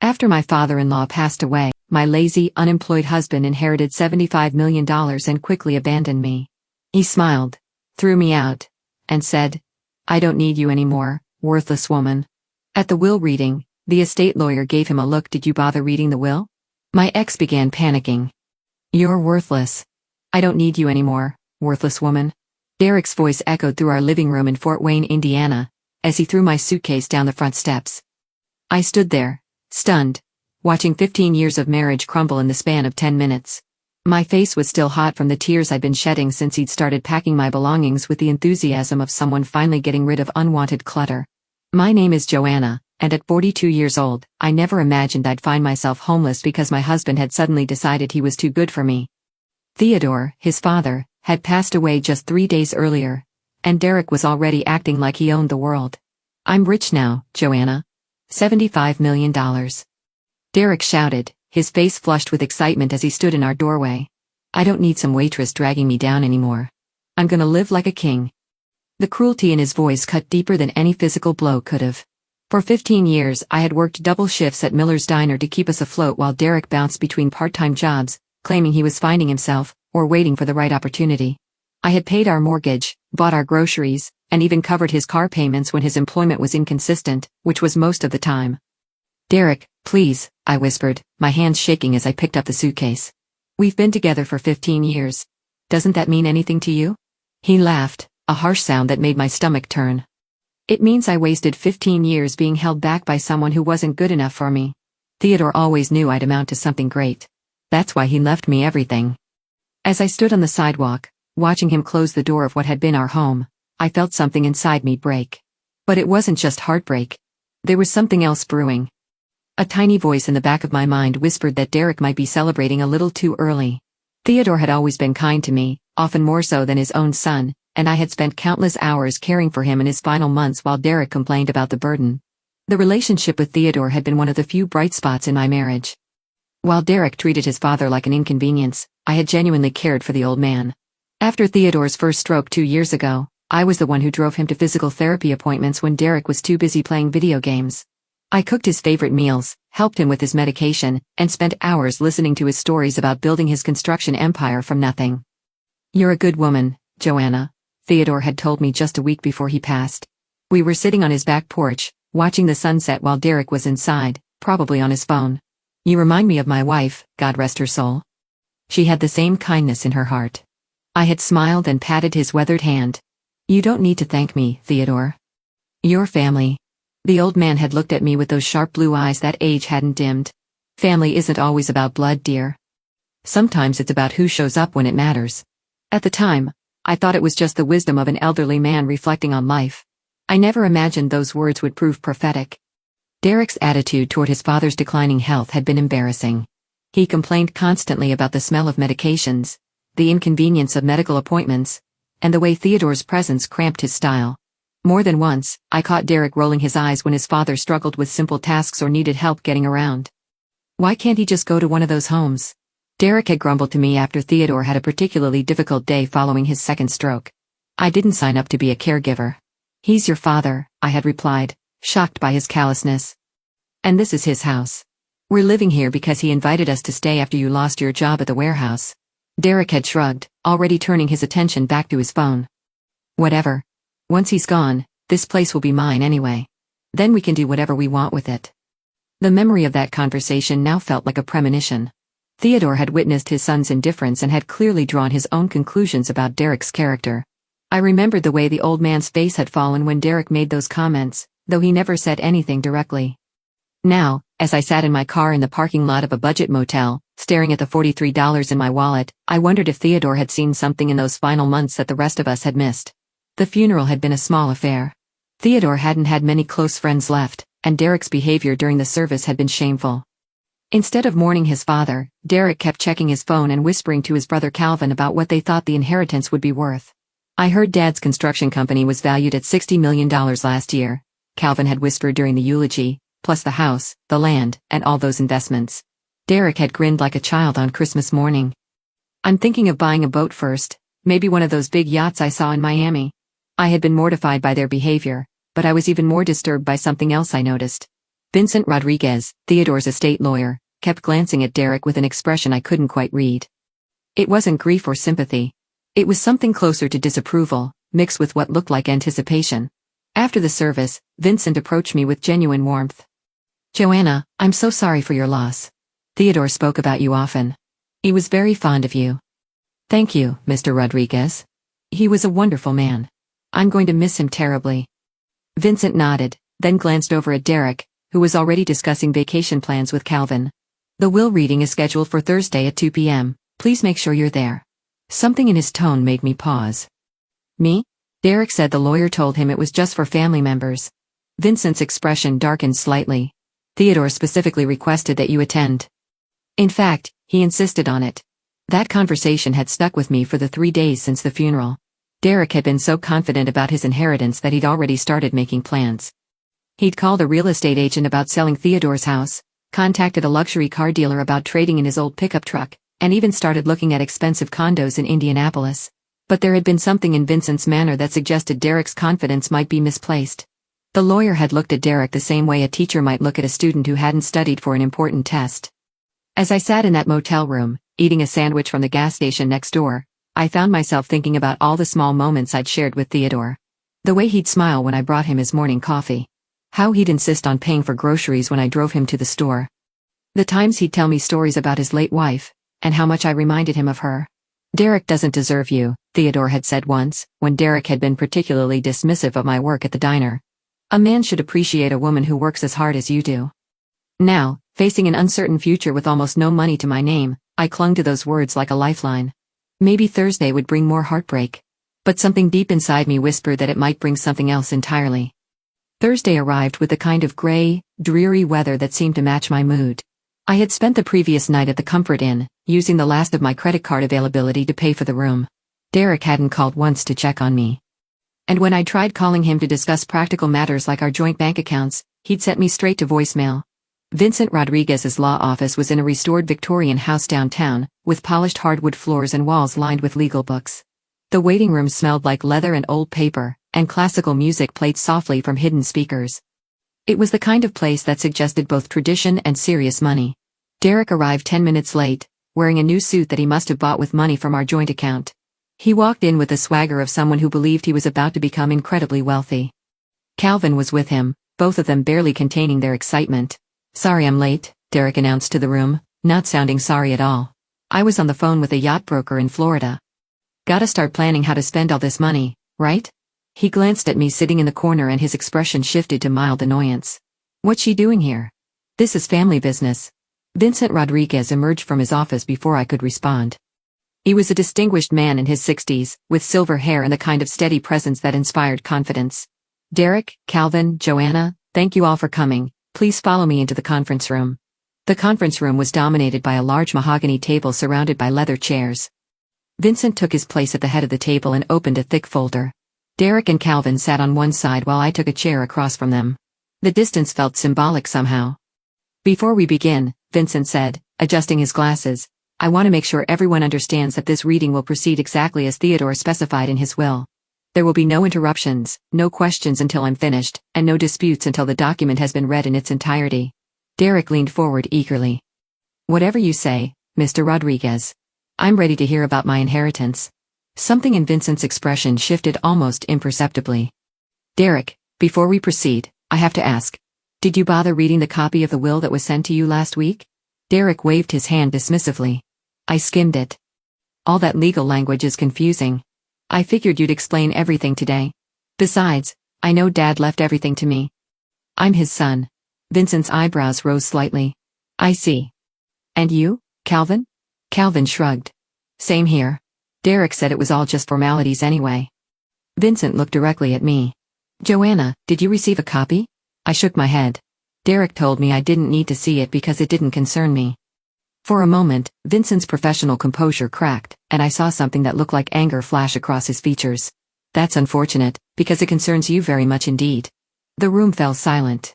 After my father-in-law passed away, my lazy, unemployed husband inherited $75 million and quickly abandoned me. He smiled, threw me out, and said, "I don't need you anymore, worthless woman." At the will reading, the estate lawyer gave him a look. "Did you bother reading the will?" My ex began panicking. "You're worthless. I don't need you anymore, worthless woman." Derek's voice echoed through our living room in Fort Wayne, Indiana, as he threw my suitcase down the front steps. I stood there, stunned, watching 15 years of marriage crumble in the span of 10 minutes. My face was still hot from the tears I'd been shedding since he'd started packing my belongings with the enthusiasm of someone finally getting rid of unwanted clutter. My name is Joanna, and at 42 years old, I never imagined I'd find myself homeless because my husband had suddenly decided he was too good for me. Theodore, his father, had passed away just 3 days earlier, and Derek was already acting like he owned the world. "I'm rich now, Joanna. $75 million. Derek shouted, his face flushed with excitement as he stood in our doorway. "I don't need some waitress dragging me down anymore. I'm gonna live like a king." The cruelty in his voice cut deeper than any physical blow could have. For 15 years I had worked double shifts at Miller's Diner to keep us afloat while Derek bounced between part-time jobs, claiming he was finding himself, or waiting for the right opportunity. I had paid our mortgage, bought our groceries, and even covered his car payments when his employment was inconsistent, which was most of the time. "Derek, please," I whispered, my hands shaking as I picked up the suitcase. "We've been together for 15 years. Doesn't that mean anything to you?" He laughed, a harsh sound that made my stomach turn. "It means I wasted 15 years being held back by someone who wasn't good enough for me. Theodore always knew I'd amount to something great. That's why he left me everything." As I stood on the sidewalk, watching him close the door of what had been our home, I felt something inside me break. But it wasn't just heartbreak. There was something else brewing. A tiny voice in the back of my mind whispered that Derek might be celebrating a little too early. Theodore had always been kind to me, often more so than his own son, and I had spent countless hours caring for him in his final months while Derek complained about the burden. The relationship with Theodore had been one of the few bright spots in my marriage. While Derek treated his father like an inconvenience, I had genuinely cared for the old man. After Theodore's first stroke 2 years ago, I was the one who drove him to physical therapy appointments when Derek was too busy playing video games. I cooked his favorite meals, helped him with his medication, and spent hours listening to his stories about building his construction empire from nothing. "You're a good woman, Joanna," Theodore had told me just a week before he passed. We were sitting on his back porch, watching the sunset while Derek was inside, probably on his phone. "You remind me of my wife, God rest her soul. She had the same kindness in her heart." I had smiled and patted his weathered hand. "You don't need to thank me, Theodore. Your family." The old man had looked at me with those sharp blue eyes that age hadn't dimmed. "Family isn't always about blood, dear. Sometimes it's about who shows up when it matters." At the time, I thought it was just the wisdom of an elderly man reflecting on life. I never imagined those words would prove prophetic. Derek's attitude toward his father's declining health had been embarrassing. He complained constantly about the smell of medications, the inconvenience of medical appointments, and the way Theodore's presence cramped his style. More than once, I caught Derek rolling his eyes when his father struggled with simple tasks or needed help getting around. "Why can't he just go to one of those homes?" Derek had grumbled to me after Theodore had a particularly difficult day following his second stroke. "I didn't sign up to be a caregiver." "He's your father," I had replied, shocked by his callousness. "And this is his house. We're living here because he invited us to stay after you lost your job at the warehouse." Derek had shrugged, already turning his attention back to his phone. "Whatever. Once he's gone, this place will be mine anyway. Then we can do whatever we want with it." The memory of that conversation now felt like a premonition. Theodore had witnessed his son's indifference and had clearly drawn his own conclusions about Derek's character. I remembered the way the old man's face had fallen when Derek made those comments, though he never said anything directly. Now, as I sat in my car in the parking lot of a budget motel, staring at the $43 in my wallet, I wondered if Theodore had seen something in those final months that the rest of us had missed. The funeral had been a small affair. Theodore hadn't had many close friends left, and Derek's behavior during the service had been shameful. Instead of mourning his father, Derek kept checking his phone and whispering to his brother Calvin about what they thought the inheritance would be worth. "I heard Dad's construction company was valued at $60 million last year," Calvin had whispered during the eulogy, "plus the house, the land, and all those investments." Derek had grinned like a child on Christmas morning. "I'm thinking of buying a boat first, maybe one of those big yachts I saw in Miami." I had been mortified by their behavior, but I was even more disturbed by something else I noticed. Vincent Rodriguez, Theodore's estate lawyer, kept glancing at Derek with an expression I couldn't quite read. It wasn't grief or sympathy. It was something closer to disapproval, mixed with what looked like anticipation. After the service, Vincent approached me with genuine warmth. "Joanna, I'm so sorry for your loss. Theodore spoke about you often. He was very fond of you." "Thank you, Mr. Rodriguez. He was a wonderful man. I'm going to miss him terribly." Vincent nodded, then glanced over at Derek, who was already discussing vacation plans with Calvin. "The will reading is scheduled for Thursday at 2 p.m. Please make sure you're there." Something in his tone made me pause. "Me?" Derek said the lawyer told him it was just for family members. Vincent's expression darkened slightly. "Theodore specifically requested that you attend. In fact, he insisted on it." That conversation had stuck with me for the 3 days since the funeral. Derek had been so confident about his inheritance that he'd already started making plans. He'd called a real estate agent about selling Theodore's house, contacted a luxury car dealer about trading in his old pickup truck, and even started looking at expensive condos in Indianapolis. But there had been something in Vincent's manner that suggested Derek's confidence might be misplaced. The lawyer had looked at Derek the same way a teacher might look at a student who hadn't studied for an important test. As I sat in that motel room, eating a sandwich from the gas station next door, I found myself thinking about all the small moments I'd shared with Theodore. The way he'd smile when I brought him his morning coffee. How he'd insist on paying for groceries when I drove him to the store. The times he'd tell me stories about his late wife, and how much I reminded him of her. "Derek doesn't deserve you," Theodore had said once, when Derek had been particularly dismissive of my work at the diner. "A man should appreciate a woman who works as hard as you do." Now, facing an uncertain future with almost no money to my name, I clung to those words like a lifeline. Maybe Thursday would bring more heartbreak. But something deep inside me whispered that it might bring something else entirely. Thursday arrived with the kind of gray, dreary weather that seemed to match my mood. I had spent the previous night at the Comfort Inn, using the last of my credit card availability to pay for the room. Derek hadn't called once to check on me. And when I tried calling him to discuss practical matters like our joint bank accounts, he'd sent me straight to voicemail. Vincent Rodriguez's law office was in a restored Victorian house downtown, with polished hardwood floors and walls lined with legal books. The waiting room smelled like leather and old paper, and classical music played softly from hidden speakers. It was the kind of place that suggested both tradition and serious money. Derek arrived 10 minutes late, wearing a new suit that he must have bought with money from our joint account. He walked in with the swagger of someone who believed he was about to become incredibly wealthy. Calvin was with him, both of them barely containing their excitement. "Sorry I'm late," Derek announced to the room, not sounding sorry at all. "I was on the phone with a yacht broker in Florida. Gotta start planning how to spend all this money, right?" He glanced at me sitting in the corner and his expression shifted to mild annoyance. "What's she doing here? This is family business." Vincent Rodriguez emerged from his office before I could respond. He was a distinguished man in his 60s, with silver hair and the kind of steady presence that inspired confidence. "Derek, Calvin, Joanna, thank you all for coming. Please follow me into the conference room." The conference room was dominated by a large mahogany table surrounded by leather chairs. Vincent took his place at the head of the table and opened a thick folder. Derek and Calvin sat on one side while I took a chair across from them. The distance felt symbolic somehow. "Before we begin," Vincent said, adjusting his glasses, "I want to make sure everyone understands that this reading will proceed exactly as Theodore specified in his will. There will be no interruptions, no questions until I'm finished, and no disputes until the document has been read in its entirety." Derek leaned forward eagerly. "Whatever you say, Mr. Rodriguez. I'm ready to hear about my inheritance." Something in Vincent's expression shifted almost imperceptibly. "Derek, before we proceed, I have to ask. Did you bother reading the copy of the will that was sent to you last week?" Derek waved his hand dismissively. "I skimmed it. All that legal language is confusing. I figured you'd explain everything today. Besides, I know Dad left everything to me. I'm his son." Vincent's eyebrows rose slightly. "I see. And you, Calvin?" Calvin shrugged. "Same here. Derek said it was all just formalities anyway." Vincent looked directly at me. "Joanna, did you receive a copy?" I shook my head. Derek told me I didn't need to see it because it didn't concern me. For a moment, Vincent's professional composure cracked, and I saw something that looked like anger flash across his features. "That's unfortunate, because it concerns you very much indeed." The room fell silent.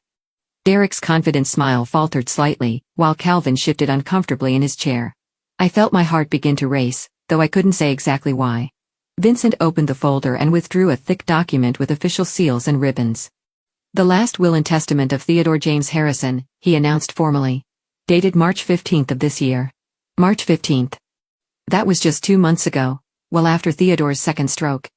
Derek's confident smile faltered slightly, while Calvin shifted uncomfortably in his chair. I felt my heart begin to race, though I couldn't say exactly why. Vincent opened the folder and withdrew a thick document with official seals and ribbons. The last will and testament of Theodore James Harrison, he announced formally. Dated March 15th of this year. March 15th. That was just 2 months ago, well after Theodore's second stroke.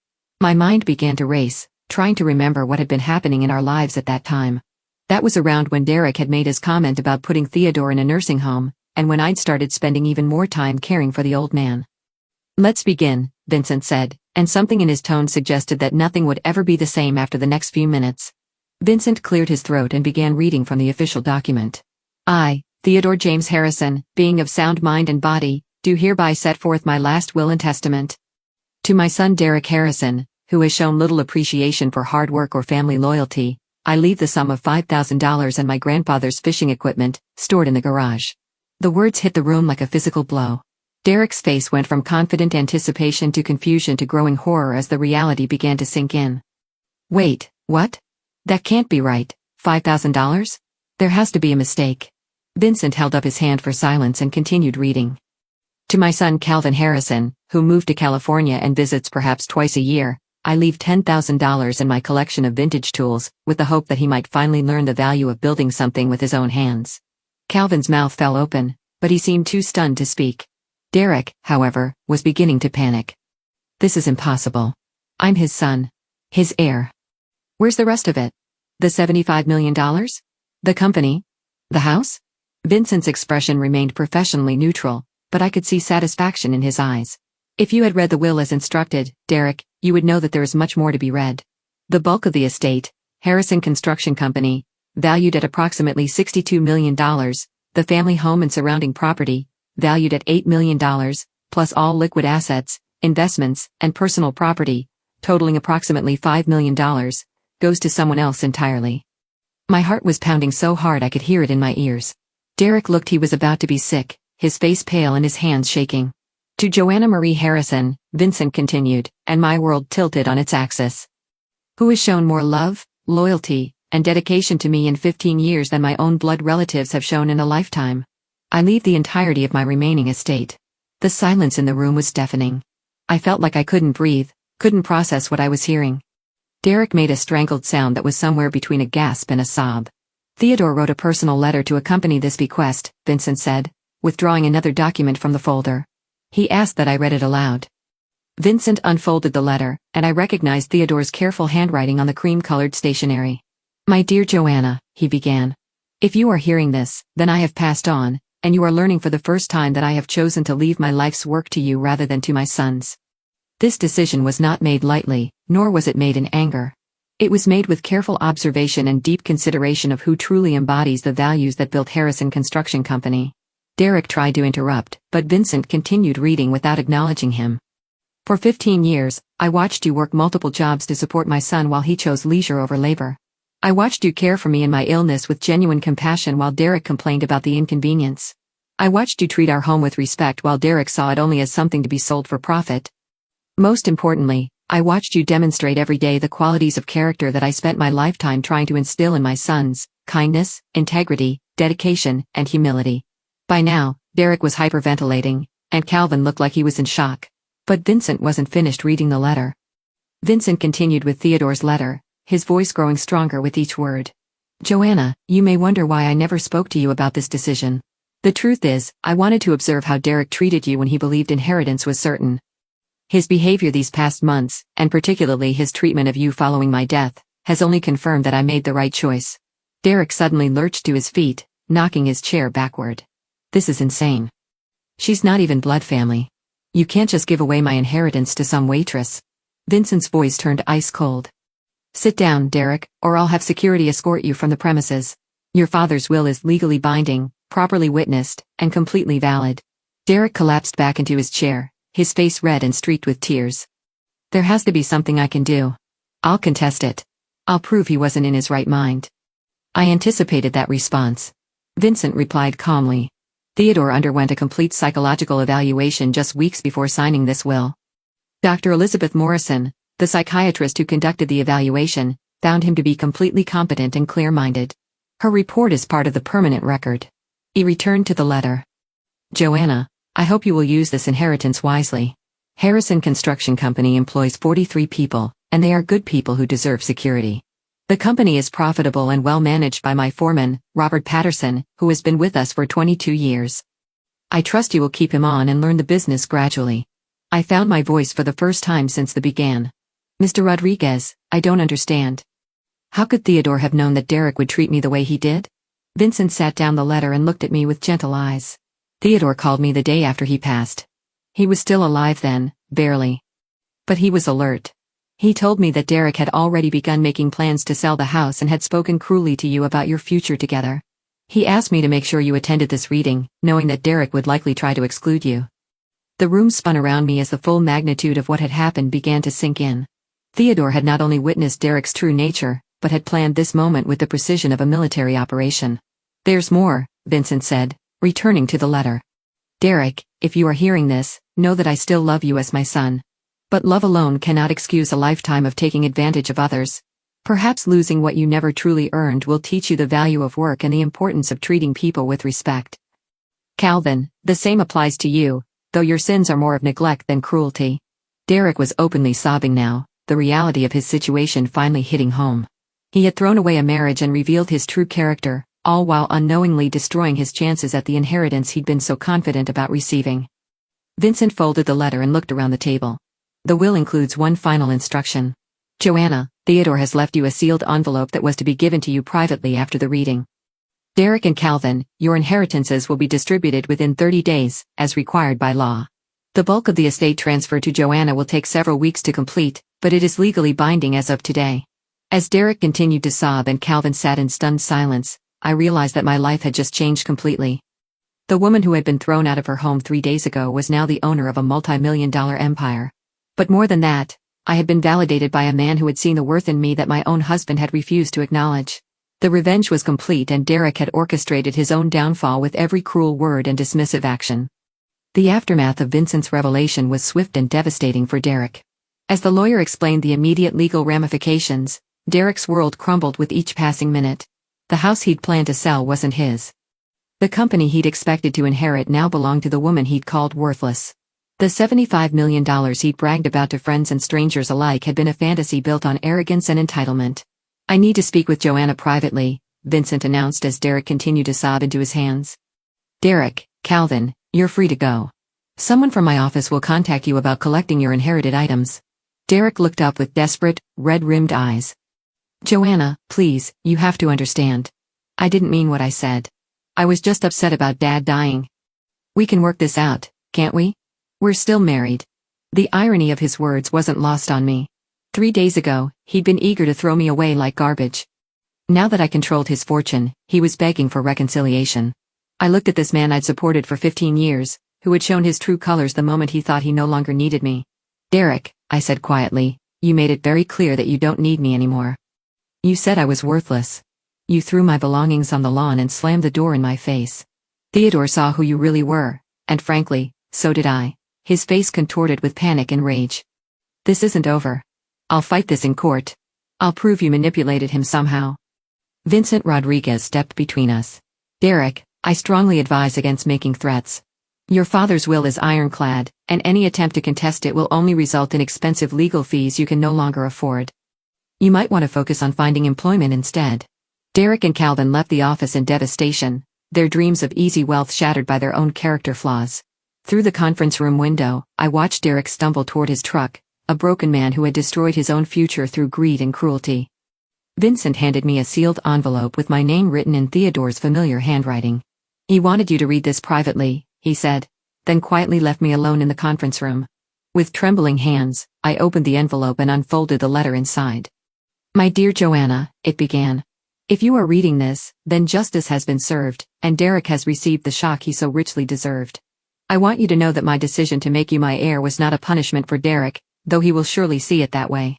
My mind began to race, trying to remember what had been happening in our lives at that time. That was around when Derek had made his comment about putting Theodore in a nursing home, and when I'd started spending even more time caring for the old man. Let's begin, Vincent said, and something in his tone suggested that nothing would ever be the same after the next few minutes. Vincent cleared his throat and began reading from the official document. I, Theodore James Harrison, being of sound mind and body, do hereby set forth my last will and testament. To my son Derek Harrison, who has shown little appreciation for hard work or family loyalty, I leave the sum of $5,000 and my grandfather's fishing equipment, stored in the garage. The words hit the room like a physical blow. Derek's face went from confident anticipation to confusion to growing horror as the reality began to sink in. Wait, what? That can't be right. $5,000? There has to be a mistake. Vincent held up his hand for silence and continued reading. To my son Calvin Harrison, who moved to California and visits perhaps twice a year, I leave $10,000 in my collection of vintage tools, with the hope that he might finally learn the value of building something with his own hands. Calvin's mouth fell open, but he seemed too stunned to speak. Derek, however, was beginning to panic. This is impossible. I'm his son. His heir. Where's the rest of it? The $75 million? The company? The house? Vincent's expression remained professionally neutral, but I could see satisfaction in his eyes. If you had read the will as instructed, Derek, you would know that there is much more to be read. The bulk of the estate, Harrison Construction Company, valued at approximately $62 million, the family home and surrounding property, valued at $8 million, plus all liquid assets, investments, and personal property, totaling approximately $5 million, goes to someone else entirely. My heart was pounding so hard I could hear it in my ears. Derek looked he was about to be sick, his face pale and his hands shaking. To Joanna Marie Harrison, Vincent continued, and my world tilted on its axis. Who has shown more love, loyalty, and dedication to me in 15 years than my own blood relatives have shown in a lifetime? I leave the entirety of my remaining estate. The silence in the room was deafening. I felt like I couldn't breathe, couldn't process what I was hearing. Derek made a strangled sound that was somewhere between a gasp and a sob. Theodore wrote a personal letter to accompany this bequest, Vincent said, withdrawing another document from the folder. He asked that I read it aloud. Vincent unfolded the letter, and I recognized Theodore's careful handwriting on the cream-colored stationery. My dear Joanna, he began. If you are hearing this, then I have passed on, and you are learning for the first time that I have chosen to leave my life's work to you rather than to my son's. This decision was not made lightly, nor was it made in anger. It was made with careful observation and deep consideration of who truly embodies the values that built Harrison Construction Company. Derek tried to interrupt, but Vincent continued reading without acknowledging him. For 15 years, I watched you work multiple jobs to support my son while he chose leisure over labor. I watched you care for me in my illness with genuine compassion while Derek complained about the inconvenience. I watched you treat our home with respect while Derek saw it only as something to be sold for profit. Most importantly, I watched you demonstrate every day the qualities of character that I spent my lifetime trying to instill in my sons: kindness, integrity, dedication, and humility. By now, Derek was hyperventilating, and Calvin looked like he was in shock. But Vincent wasn't finished reading the letter. Vincent continued with Theodore's letter, his voice growing stronger with each word. Joanna, you may wonder why I never spoke to you about this decision. The truth is, I wanted to observe how Derek treated you when he believed inheritance was certain. His behavior these past months, and particularly his treatment of you following my death, has only confirmed that I made the right choice. Derek suddenly lurched to his feet, knocking his chair backward. This is insane. She's not even blood family. You can't just give away my inheritance to some waitress. Vincent's voice turned ice cold. Sit down, Derek, or I'll have security escort you from the premises. Your father's will is legally binding, properly witnessed, and completely valid. Derek collapsed back into his chair, his face red and streaked with tears. There has to be something I can do. I'll contest it. I'll prove he wasn't in his right mind. I anticipated that response. Vincent replied calmly. Theodore underwent a complete psychological evaluation just weeks before signing this will. Dr. Elizabeth Morrison, the psychiatrist who conducted the evaluation, found him to be completely competent and clear-minded. Her report is part of the permanent record. He returned to the letter. Joanna, I hope you will use this inheritance wisely. Harrison Construction Company employs 43 people, and they are good people who deserve security. The company is profitable and well managed by my foreman, Robert Patterson, who has been with us for 22 years. I trust you will keep him on and learn the business gradually. I found my voice for the first time since the began. Mr. Rodriguez, I don't understand. How could Theodore have known that Derek would treat me the way he did? Vincent sat down the letter and looked at me with gentle eyes. Theodore called me the day after he passed. He was still alive then, barely. But he was alert. He told me that Derek had already begun making plans to sell the house and had spoken cruelly to you about your future together. He asked me to make sure you attended this reading, knowing that Derek would likely try to exclude you. The room spun around me as the full magnitude of what had happened began to sink in. Theodore had not only witnessed Derek's true nature, but had planned this moment with the precision of a military operation. There's more, Vincent said, returning to the letter. Derek, if you are hearing this, know that I still love you as my son. But love alone cannot excuse a lifetime of taking advantage of others. Perhaps losing what you never truly earned will teach you the value of work and the importance of treating people with respect. Calvin, the same applies to you, though your sins are more of neglect than cruelty. Derek was openly sobbing now, the reality of his situation finally hitting home. He had thrown away a marriage and revealed his true character, all while unknowingly destroying his chances at the inheritance he'd been so confident about receiving. Vincent folded the letter and looked around the table. The will includes one final instruction. Joanna, Theodore has left you a sealed envelope that was to be given to you privately after the reading. Derek and Calvin, your inheritances will be distributed within 30 days, as required by law. The bulk of the estate transfer to Joanna will take several weeks to complete, but it is legally binding as of today. As Derek continued to sob and Calvin sat in stunned silence, I realized that my life had just changed completely. The woman who had been thrown out of her home 3 days ago was now the owner of a multi-million-dollar empire. But more than that, I had been validated by a man who had seen the worth in me that my own husband had refused to acknowledge. The revenge was complete and Derek had orchestrated his own downfall with every cruel word and dismissive action. The aftermath of Vincent's revelation was swift and devastating for Derek. As the lawyer explained the immediate legal ramifications, Derek's world crumbled with each passing minute. The house he'd planned to sell wasn't his. The company he'd expected to inherit now belonged to the woman he'd called worthless. The $75 million he'd bragged about to friends and strangers alike had been a fantasy built on arrogance and entitlement. I need to speak with Joanna privately, Vincent announced as Derek continued to sob into his hands. Derek, Calvin, you're free to go. Someone from my office will contact you about collecting your inherited items. Derek looked up with desperate, red-rimmed eyes. Joanna, please, you have to understand. I didn't mean what I said. I was just upset about Dad dying. We can work this out, can't we? We're still married. The irony of his words wasn't lost on me. 3 days ago, he'd been eager to throw me away like garbage. Now that I controlled his fortune, he was begging for reconciliation. I looked at this man I'd supported for 15 years, who had shown his true colors the moment he thought he no longer needed me. Derek, I said quietly, you made it very clear that you don't need me anymore. You said I was worthless. You threw my belongings on the lawn and slammed the door in my face. Theodore saw who you really were, and frankly, so did I. His face contorted with panic and rage. This isn't over. I'll fight this in court. I'll prove you manipulated him somehow. Vincent Rodriguez stepped between us. Derek, I strongly advise against making threats. Your father's will is ironclad, and any attempt to contest it will only result in expensive legal fees you can no longer afford. You might want to focus on finding employment instead. Derek and Calvin left the office in devastation, their dreams of easy wealth shattered by their own character flaws. Through the conference room window, I watched Derek stumble toward his truck, a broken man who had destroyed his own future through greed and cruelty. Vincent handed me a sealed envelope with my name written in Theodore's familiar handwriting. He wanted you to read this privately, he said, then quietly left me alone in the conference room. With trembling hands, I opened the envelope and unfolded the letter inside. My dear Joanna, it began. If you are reading this, then justice has been served, and Derek has received the shock he so richly deserved. I want you to know that my decision to make you my heir was not a punishment for Derek, though he will surely see it that way.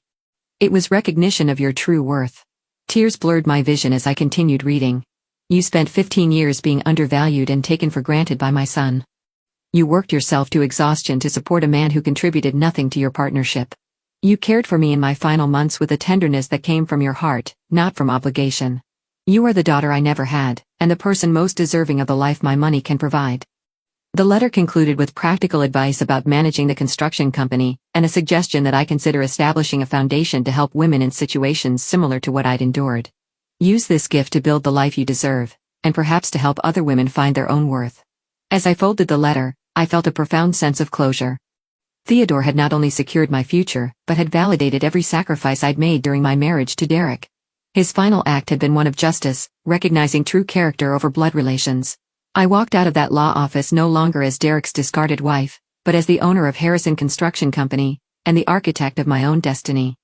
It was recognition of your true worth. Tears blurred my vision as I continued reading. You spent 15 years being undervalued and taken for granted by my son. You worked yourself to exhaustion to support a man who contributed nothing to your partnership. You cared for me in my final months with a tenderness that came from your heart, not from obligation. You are the daughter I never had, and the person most deserving of the life my money can provide. The letter concluded with practical advice about managing the construction company, and a suggestion that I consider establishing a foundation to help women in situations similar to what I'd endured. Use this gift to build the life you deserve, and perhaps to help other women find their own worth. As I folded the letter, I felt a profound sense of closure. Theodore had not only secured my future, but had validated every sacrifice I'd made during my marriage to Derek. His final act had been one of justice, recognizing true character over blood relations. I walked out of that law office no longer as Derek's discarded wife, but as the owner of Harrison Construction Company, and the architect of my own destiny.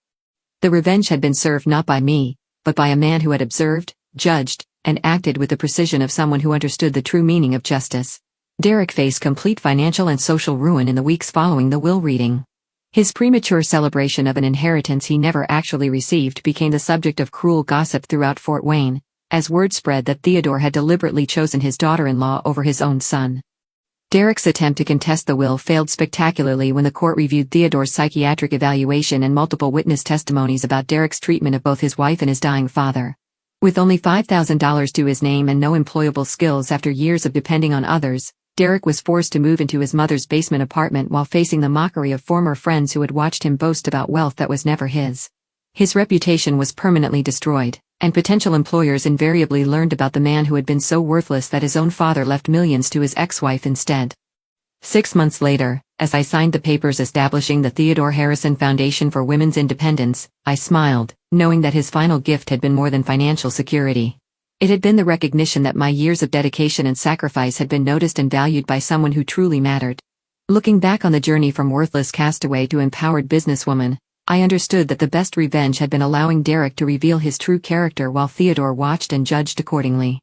The revenge had been served not by me, but by a man who had observed, judged, and acted with the precision of someone who understood the true meaning of justice. Derek faced complete financial and social ruin in the weeks following the will reading. His premature celebration of an inheritance he never actually received became the subject of cruel gossip throughout Fort Wayne, as word spread that Theodore had deliberately chosen his daughter-in-law over his own son. Derek's attempt to contest the will failed spectacularly when the court reviewed Theodore's psychiatric evaluation and multiple witness testimonies about Derek's treatment of both his wife and his dying father. With only $5,000 to his name and no employable skills after years of depending on others, Derek was forced to move into his mother's basement apartment while facing the mockery of former friends who had watched him boast about wealth that was never his. His reputation was permanently destroyed, and potential employers invariably learned about the man who had been so worthless that his own father left millions to his ex-wife instead. 6 months later, as I signed the papers establishing the Theodore Harrison Foundation for Women's Independence, I smiled, knowing that his final gift had been more than financial security. It had been the recognition that my years of dedication and sacrifice had been noticed and valued by someone who truly mattered. Looking back on the journey from worthless castaway to empowered businesswoman, I understood that the best revenge had been allowing Derek to reveal his true character while Theodore watched and judged accordingly.